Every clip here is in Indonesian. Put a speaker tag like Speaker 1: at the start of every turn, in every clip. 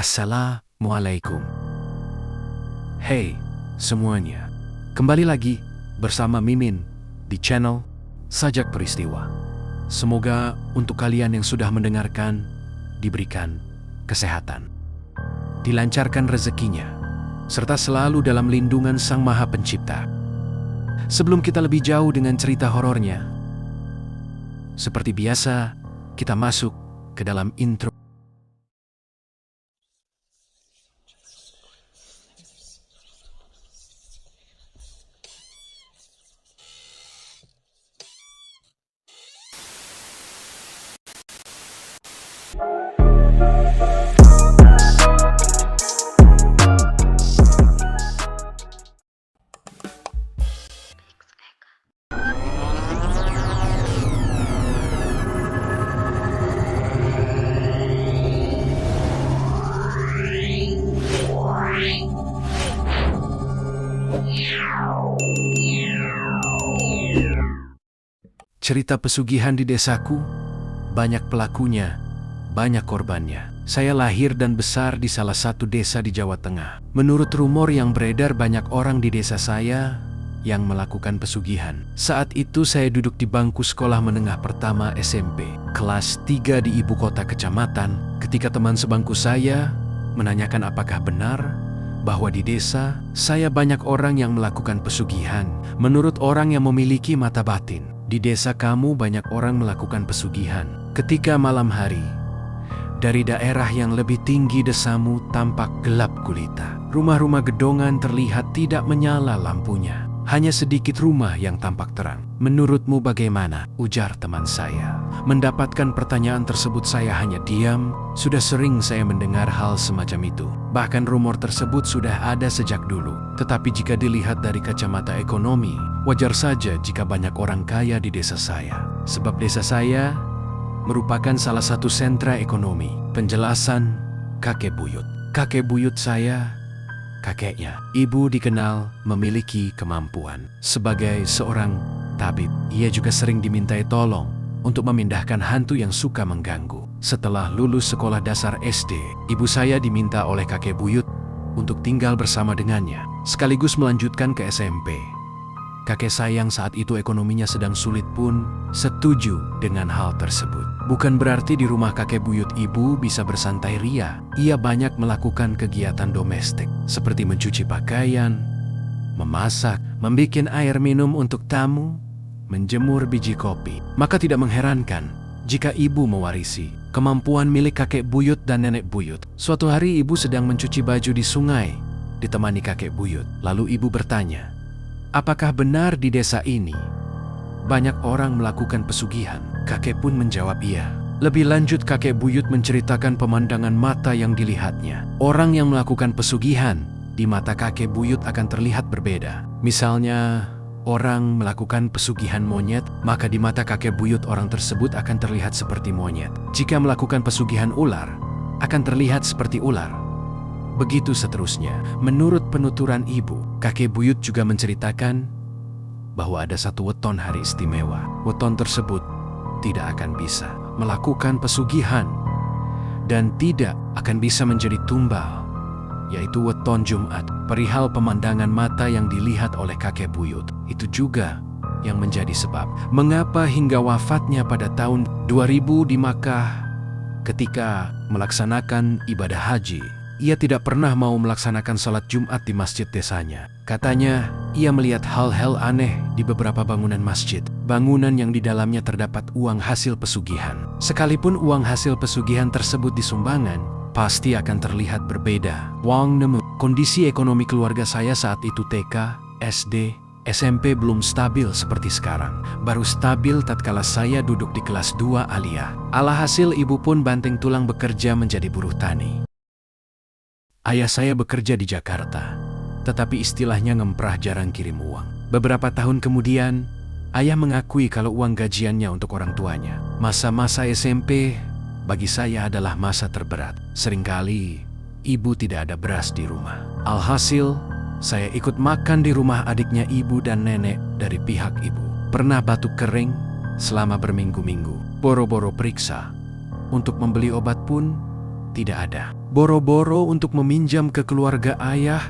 Speaker 1: Assalamualaikum. Hey semuanya, kembali lagi bersama Mimin di channel Sajak Peristiwa. Semoga untuk kalian yang sudah mendengarkan diberikan kesehatan, dilancarkan rezekinya, serta selalu dalam lindungan Sang Maha Pencipta. Sebelum kita lebih jauh dengan cerita horornya, seperti biasa kita masuk ke dalam intro. Cerita pesugihan di desaku, banyak pelakunya, banyak korbannya. Saya lahir dan besar di salah satu desa di Jawa Tengah. Menurut rumor yang beredar, banyak orang di desa saya yang melakukan pesugihan. Saat itu saya duduk di bangku sekolah menengah pertama SMP, kelas 3 di ibu kota kecamatan, ketika teman sebangku saya menanyakan apakah benar bahwa di desa saya banyak orang yang melakukan pesugihan. Menurut orang yang memiliki mata batin, di desa kamu banyak orang melakukan pesugihan. Ketika malam hari, dari daerah yang lebih tinggi desamu tampak gelap gulita. Rumah-rumah gedongan terlihat tidak menyala lampunya. Hanya sedikit rumah yang tampak terang. Menurutmu bagaimana? Ujar teman saya. Mendapatkan pertanyaan tersebut saya hanya diam. Sudah sering saya mendengar hal semacam itu. Bahkan rumor tersebut sudah ada sejak dulu. Tetapi jika dilihat dari kacamata ekonomi, wajar saja jika banyak orang kaya di desa saya. Sebab desa saya merupakan salah satu sentra ekonomi. Penjelasan kakek buyut. Kakek buyut saya, kakeknya, ibu dikenal memiliki kemampuan sebagai seorang tabib. Ia juga sering dimintai tolong untuk memindahkan hantu yang suka mengganggu. Setelah lulus sekolah dasar SD, ibu saya diminta oleh kakek buyut untuk tinggal bersama dengannya, sekaligus melanjutkan ke SMP. Kakek saya yang saat itu ekonominya sedang sulit pun setuju dengan hal tersebut. Bukan berarti di rumah kakek buyut ibu bisa bersantai ria. Ia banyak melakukan kegiatan domestik seperti mencuci pakaian, memasak, membikin air minum untuk tamu, menjemur biji kopi. Maka tidak mengherankan jika ibu mewarisi kemampuan milik kakek buyut dan nenek buyut. Suatu hari ibu sedang mencuci baju di sungai, ditemani kakek buyut. Lalu ibu bertanya, apakah benar di desa ini banyak orang melakukan pesugihan? Kakek pun menjawab iya. Lebih lanjut kakek buyut menceritakan pemandangan mata yang dilihatnya. Orang yang melakukan pesugihan di mata kakek buyut akan terlihat berbeda. Misalnya orang melakukan pesugihan monyet, maka di mata kakek buyut orang tersebut akan terlihat seperti monyet. Jika melakukan pesugihan ular, akan terlihat seperti ular. Begitu seterusnya. Menurut penuturan ibu, kakek buyut juga menceritakan bahwa ada satu weton hari istimewa. Weton tersebut tidak akan bisa melakukan pesugihan dan tidak akan bisa menjadi tumbal, yaitu weton Jumat. Perihal pemandangan mata yang dilihat oleh kakek buyut, itu juga yang menjadi sebab mengapa hingga wafatnya pada tahun 2000 di Makkah ketika melaksanakan ibadah haji, ia tidak pernah mau melaksanakan sholat Jumat di masjid desanya. Katanya, ia melihat hal-hal aneh di beberapa bangunan masjid. Bangunan yang di dalamnya terdapat uang hasil pesugihan. Sekalipun uang hasil pesugihan tersebut disumbangan, pasti akan terlihat berbeda. Wang nemu. Kondisi ekonomi keluarga saya saat itu TK, SD, SMP belum stabil seperti sekarang. Baru stabil tatkala saya duduk di kelas 2 aliyah. Alhasil ibu pun banting tulang bekerja menjadi buruh tani. Ayah saya bekerja di Jakarta, tetapi istilahnya ngemprah, jarang kirim uang. Beberapa tahun kemudian, ayah mengakui kalau uang gajiannya untuk orang tuanya. Masa-masa SMP bagi saya adalah masa terberat. Seringkali ibu tidak ada beras di rumah. Alhasil, saya ikut makan di rumah adiknya ibu dan nenek dari pihak ibu. Pernah batuk kering selama berminggu-minggu. Boro-boro periksa. Untuk membeli obat pun tidak ada. Boro-boro untuk meminjam ke keluarga ayah,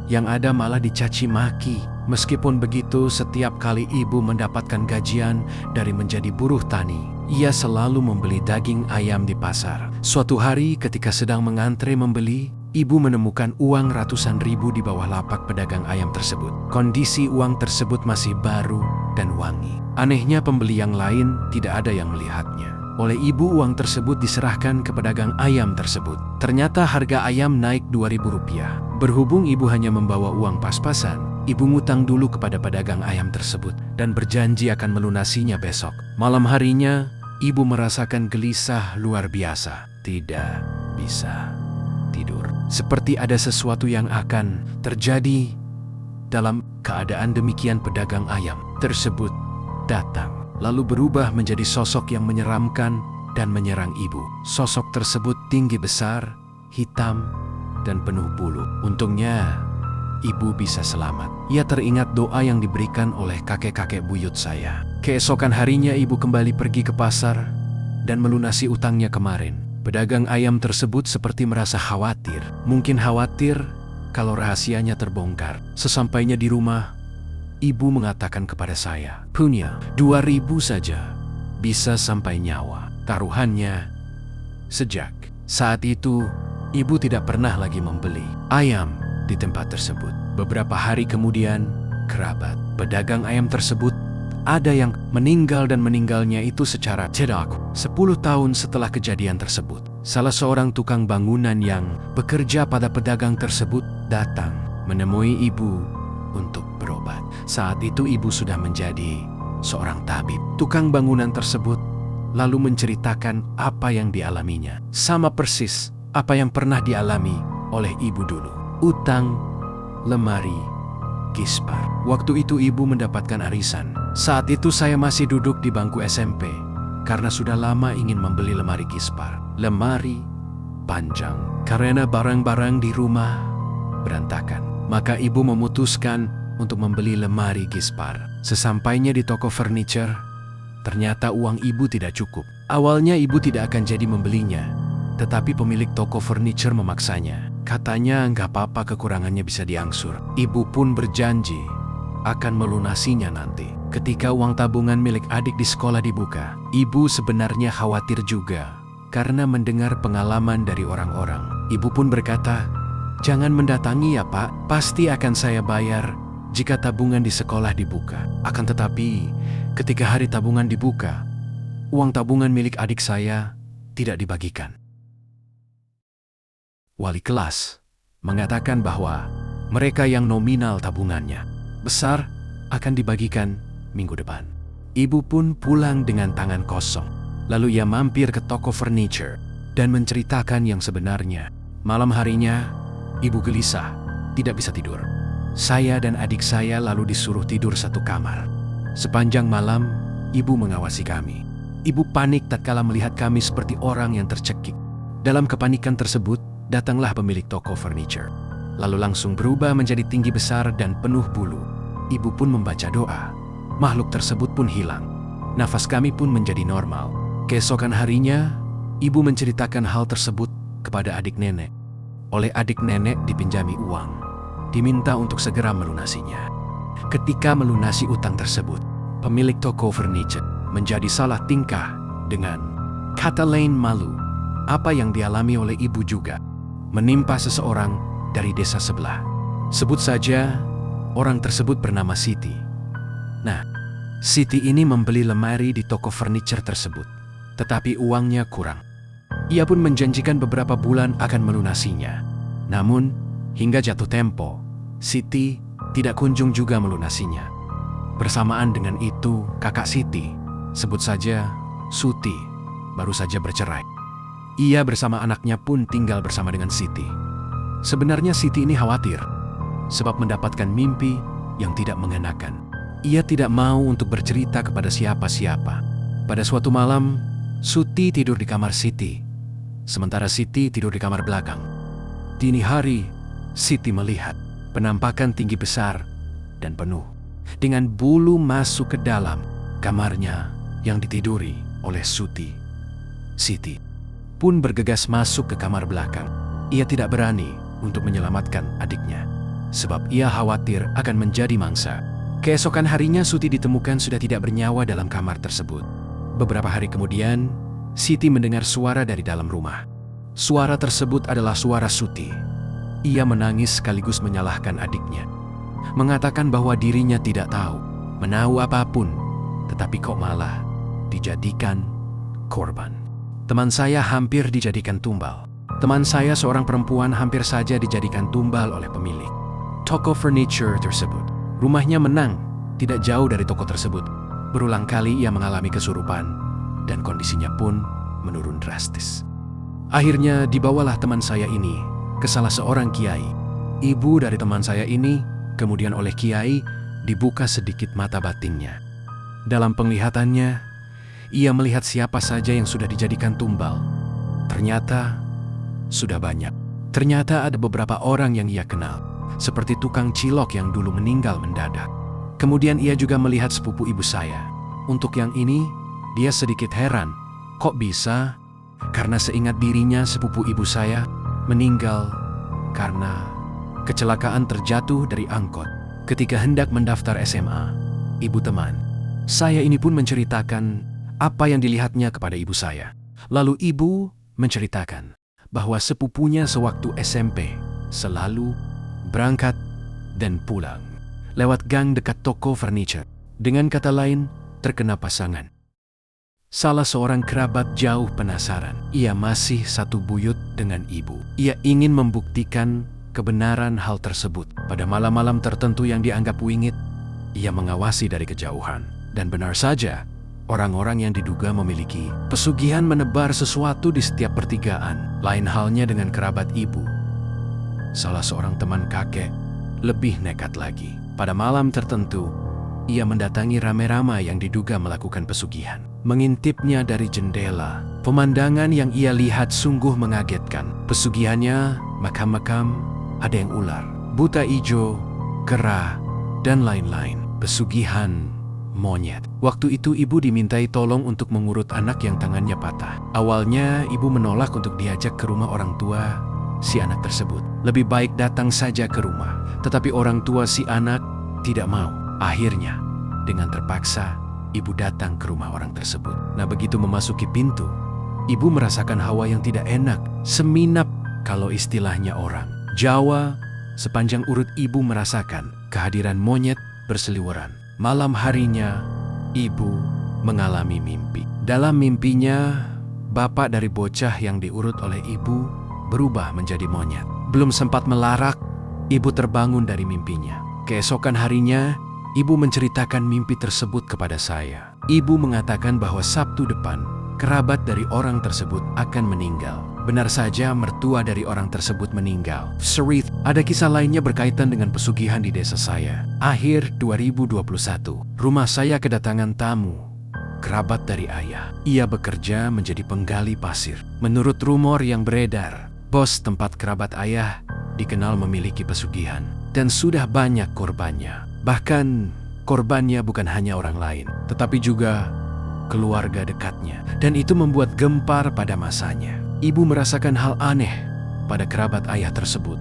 Speaker 1: yang ada malah dicaci maki. Meskipun begitu, setiap kali ibu mendapatkan gajian dari menjadi buruh tani, ia selalu membeli daging ayam di pasar. Suatu hari ketika sedang mengantre membeli, ibu menemukan uang ratusan ribu di bawah lapak pedagang ayam tersebut. Kondisi uang tersebut masih baru dan wangi. Anehnya pembeli yang lain tidak ada yang melihatnya. Oleh ibu, uang tersebut diserahkan ke pedagang ayam tersebut. Ternyata harga ayam naik Rp2.000. Berhubung ibu hanya membawa uang pas-pasan, ibu ngutang dulu kepada pedagang ayam tersebut dan berjanji akan melunasinya besok. Malam harinya, ibu merasakan gelisah luar biasa. Tidak bisa tidur. Seperti ada sesuatu yang akan terjadi. Dalam keadaan demikian, pedagang ayam tersebut datang, lalu berubah menjadi sosok yang menyeramkan dan menyerang ibu. Sosok tersebut tinggi besar, hitam, dan penuh bulu. Untungnya, ibu bisa selamat. Ia teringat doa yang diberikan oleh kakek-kakek buyut saya. Keesokan harinya ibu kembali pergi ke pasar dan melunasi utangnya kemarin. Pedagang ayam tersebut seperti merasa khawatir. Mungkin khawatir kalau rahasianya terbongkar. Sesampainya di rumah, ibu mengatakan kepada saya, "Punya 2.000 saja, bisa sampai nyawa." Taruhannya, sejak saat itu, ibu tidak pernah lagi membeli ayam di tempat tersebut. Beberapa hari kemudian, kerabat pedagang ayam tersebut ada yang meninggal, dan meninggalnya itu secara cedak. 10 tahun setelah kejadian tersebut, salah seorang tukang bangunan yang bekerja pada pedagang tersebut datang menemui ibu untuk berobat. Saat itu ibu sudah menjadi seorang tabib. Tukang bangunan tersebut lalu menceritakan apa yang dialaminya. Sama persis apa yang pernah dialami oleh ibu dulu. Utang lemari Gispar. Waktu itu ibu mendapatkan arisan. Saat itu saya masih duduk di bangku SMP karena sudah lama ingin membeli lemari Gispar. Lemari panjang karena barang-barang di rumah berantakan. Maka ibu memutuskan untuk membeli lemari Gispar. Sesampainya di toko furniture, ternyata uang ibu tidak cukup. Awalnya ibu tidak akan jadi membelinya, tetapi pemilik toko furniture memaksanya. Katanya nggak apa-apa, kekurangannya bisa diangsur. Ibu pun berjanji akan melunasinya nanti. Ketika uang tabungan milik adik di sekolah dibuka, ibu sebenarnya khawatir juga karena mendengar pengalaman dari orang-orang. Ibu pun berkata, "Jangan mendatangi ya Pak, pasti akan saya bayar jika tabungan di sekolah dibuka." Akan tetapi, ketika hari tabungan dibuka, uang tabungan milik adik saya tidak dibagikan. Wali kelas mengatakan bahwa mereka yang nominal tabungannya besar akan dibagikan minggu depan. Ibu pun pulang dengan tangan kosong. Lalu ia mampir ke toko furniture dan menceritakan yang sebenarnya. Malam harinya, ibu gelisah, tidak bisa tidur. Saya dan adik saya lalu disuruh tidur satu kamar. Sepanjang malam, ibu mengawasi kami. Ibu panik tatkala melihat kami seperti orang yang tercekik. Dalam kepanikan tersebut, datanglah pemilik toko furniture. Lalu langsung berubah menjadi tinggi besar dan penuh bulu. Ibu pun membaca doa. Makhluk tersebut pun hilang. Nafas kami pun menjadi normal. Keesokan harinya, ibu menceritakan hal tersebut kepada adik nenek. Oleh adik nenek dipinjami uang. Diminta untuk segera melunasinya. Ketika melunasi utang tersebut, pemilik toko furniture menjadi salah tingkah dengan kata lain malu. Apa yang dialami oleh ibu juga menimpa seseorang dari desa sebelah. Sebut saja orang tersebut bernama Siti. Nah, Siti ini membeli lemari di toko furniture tersebut, tetapi uangnya kurang. Ia pun menjanjikan beberapa bulan akan melunasinya. Namun, hingga jatuh tempo, Siti tidak kunjung juga melunasinya. Bersamaan dengan itu, kakak Siti, sebut saja Suti, baru saja bercerai. Ia bersama anaknya pun tinggal bersama dengan Siti. Sebenarnya Siti ini khawatir, sebab mendapatkan mimpi yang tidak mengenakan. Ia tidak mau untuk bercerita kepada siapa-siapa. Pada suatu malam, Suti tidur di kamar Siti, sementara Siti tidur di kamar belakang. Dini hari, Siti melihat penampakan tinggi besar dan penuh dengan bulu masuk ke dalam kamarnya yang ditiduri oleh Siti. pun bergegas masuk ke kamar belakang. Ia tidak berani untuk menyelamatkan adiknya, sebab ia khawatir akan menjadi mangsa. Keesokan harinya Suti ditemukan sudah tidak bernyawa dalam kamar tersebut. Beberapa hari kemudian, Siti mendengar suara dari dalam rumah. Suara tersebut adalah suara Suti. Ia menangis sekaligus menyalahkan adiknya, mengatakan bahwa dirinya tidak tahu, menahu apapun, tetapi kok malah dijadikan korban. Teman saya hampir dijadikan tumbal. Teman saya seorang perempuan hampir saja dijadikan tumbal oleh pemilik toko furniture tersebut. Rumahnya menang, tidak jauh dari toko tersebut. Berulang kali ia mengalami kesurupan, dan kondisinya pun menurun drastis. Akhirnya dibawalah teman saya ini ke salah seorang kiai. Ibu dari teman saya ini kemudian oleh kiai dibuka sedikit mata batinnya. Dalam penglihatannya, ia melihat siapa saja yang sudah dijadikan tumbal. Ternyata sudah banyak. Ternyata ada beberapa orang yang ia kenal, seperti tukang cilok yang dulu meninggal mendadak. Kemudian ia juga melihat sepupu ibu saya. Untuk yang ini, dia sedikit heran. Kok bisa? Karena seingat dirinya sepupu ibu saya meninggal karena kecelakaan terjatuh dari angkot ketika hendak mendaftar SMA. Ibu teman saya ini pun menceritakan apa yang dilihatnya kepada ibu saya. Lalu ibu menceritakan bahwa sepupunya sewaktu SMP selalu berangkat dan pulang lewat gang dekat toko furniture. Dengan kata lain, terkena pasangan. Salah seorang kerabat jauh penasaran. Ia masih satu buyut dengan ibu. Ia ingin membuktikan kebenaran hal tersebut. Pada malam-malam tertentu yang dianggap wingit, ia mengawasi dari kejauhan. Dan benar saja, orang-orang yang diduga memiliki pesugihan menebar sesuatu di setiap pertigaan. Lain halnya dengan kerabat ibu. Salah seorang teman kakek lebih nekat lagi. Pada malam tertentu, ia mendatangi rame-ramai yang diduga melakukan pesugihan. Mengintipnya dari jendela, pemandangan yang ia lihat sungguh mengagetkan. Pesugihannya makam-makam, ada yang ular, buta ijo, kera, dan lain-lain. Pesugihan monyet. Waktu itu ibu dimintai tolong untuk mengurut anak yang tangannya patah. Awalnya ibu menolak untuk diajak ke rumah orang tua si anak tersebut. Lebih baik datang saja ke rumah. Tetapi orang tua si anak tidak mau. Akhirnya, dengan terpaksa, ibu datang ke rumah orang tersebut. Nah, begitu memasuki pintu, ibu merasakan hawa yang tidak enak, seminap kalau istilahnya orang Jawa. Sepanjang urut ibu merasakan kehadiran monyet berseliweran. Malam harinya, ibu mengalami mimpi. Dalam mimpinya, bapak dari bocah yang diurut oleh ibu berubah menjadi monyet. Belum sempat melarak, ibu terbangun dari mimpinya. Keesokan harinya, ibu menceritakan mimpi tersebut kepada saya. Ibu mengatakan bahwa Sabtu depan, kerabat dari orang tersebut akan meninggal. Benar saja mertua dari orang tersebut meninggal. Serith, ada kisah lainnya berkaitan dengan pesugihan di desa saya. Akhir 2021, rumah saya kedatangan tamu, kerabat dari ayah. Ia bekerja menjadi penggali pasir. Menurut rumor yang beredar, bos tempat kerabat ayah dikenal memiliki pesugihan. Dan sudah banyak korbannya. Bahkan korbannya bukan hanya orang lain, tetapi juga keluarga dekatnya. Dan itu membuat gempar pada masanya. Ibu merasakan hal aneh pada kerabat ayah tersebut.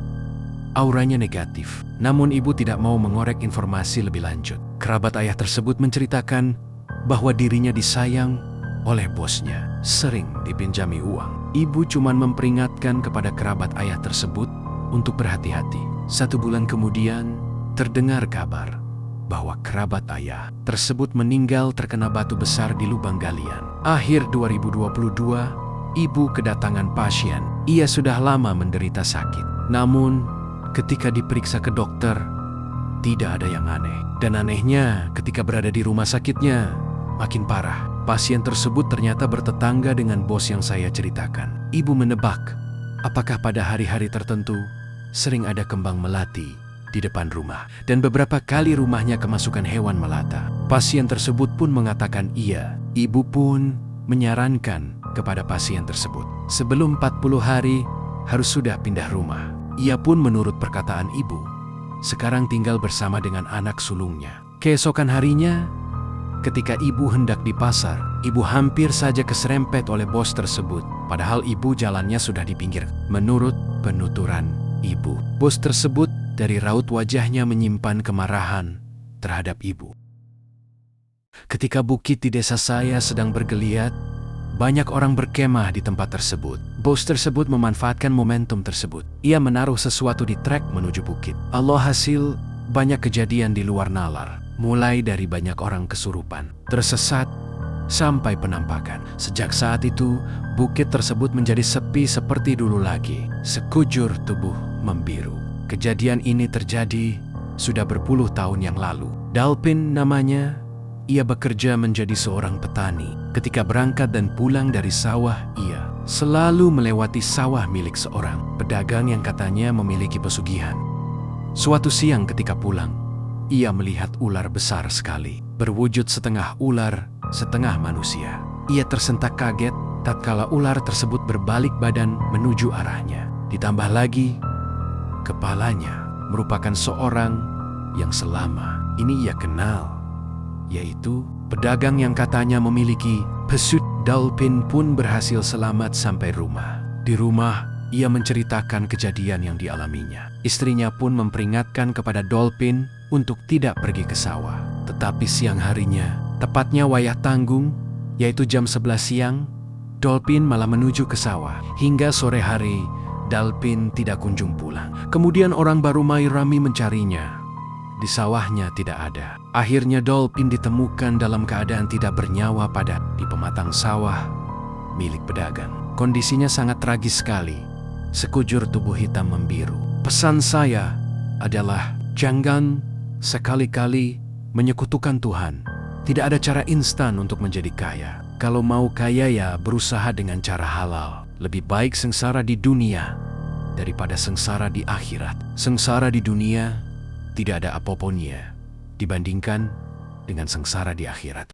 Speaker 1: Auranya negatif, namun ibu tidak mau mengorek informasi lebih lanjut. Kerabat ayah tersebut menceritakan bahwa dirinya disayang oleh bosnya, sering dipinjami uang. Ibu cuma memperingatkan kepada kerabat ayah tersebut untuk berhati-hati. 1 bulan kemudian, terdengar kabar bahwa kerabat ayah tersebut meninggal terkena batu besar di lubang galian. Akhir 2022, ibu kedatangan pasien. Ia sudah lama menderita sakit. Namun, ketika diperiksa ke dokter, tidak ada yang aneh. Dan anehnya, ketika berada di rumah sakitnya, makin parah. Pasien tersebut ternyata bertetangga dengan bos yang saya ceritakan. Ibu menebak, apakah pada hari-hari tertentu sering ada kembang melati di depan rumah. Dan beberapa kali rumahnya kemasukan hewan melata. Pasien tersebut pun mengatakan iya. Ibu pun menyarankan kepada pasien tersebut, sebelum 40 hari harus sudah pindah rumah. Ia pun menurut perkataan ibu, sekarang tinggal bersama dengan anak sulungnya. Keesokan harinya, Ketika ibu hendak di pasar, ibu hampir saja keserempet oleh bos tersebut. Padahal ibu jalannya sudah di pinggir. Menurut penuturan ibu, bos tersebut dari raut wajahnya menyimpan kemarahan terhadap ibu. Ketika bukit di desa saya sedang bergeliat, banyak orang berkemah di tempat tersebut. Bos tersebut memanfaatkan momentum tersebut. Ia menaruh sesuatu di trek menuju bukit. Alhasil, banyak kejadian di luar nalar. Mulai dari banyak orang kesurupan, tersesat, sampai penampakan. Sejak saat itu, bukit tersebut menjadi sepi seperti dulu lagi. Sekujur tubuh membiru. Kejadian ini terjadi sudah berpuluh tahun yang lalu. Dalpin namanya. Ia bekerja menjadi seorang petani. Ketika berangkat dan pulang dari sawah, ia selalu melewati sawah milik seorang pedagang yang katanya memiliki pesugihan. Suatu siang ketika pulang, ia melihat ular besar sekali, berwujud setengah ular, setengah manusia. Ia tersentak kaget tatkala ular tersebut berbalik badan menuju arahnya. Ditambah lagi, kepalanya merupakan seorang yang selama ini ia kenal, yaitu pedagang yang katanya memiliki pesut. Dalpin pun berhasil selamat sampai rumah. Di rumah, ia menceritakan kejadian yang dialaminya. Istrinya pun memperingatkan kepada Dalpin untuk tidak pergi ke sawah. Tetapi siang harinya, tepatnya wayah tanggung, yaitu jam 11 siang, Dalpin malah menuju ke sawah. Hingga sore hari, Dalpin tidak kunjung pulang. Kemudian orang baru rami mencarinya. Di sawahnya tidak ada. Akhirnya Dalpin ditemukan dalam keadaan tidak bernyawa di pematang sawah milik pedagang. Kondisinya sangat tragis sekali. Sekujur tubuh hitam membiru. Pesan saya adalah jangan sekali-kali menyekutukan Tuhan. Tidak ada cara instan untuk menjadi kaya. Kalau mau kaya ya berusaha dengan cara halal. Lebih baik sengsara di dunia daripada sengsara di akhirat. Sengsara di dunia tidak ada apa-apanya dibandingkan dengan sengsara di akhirat.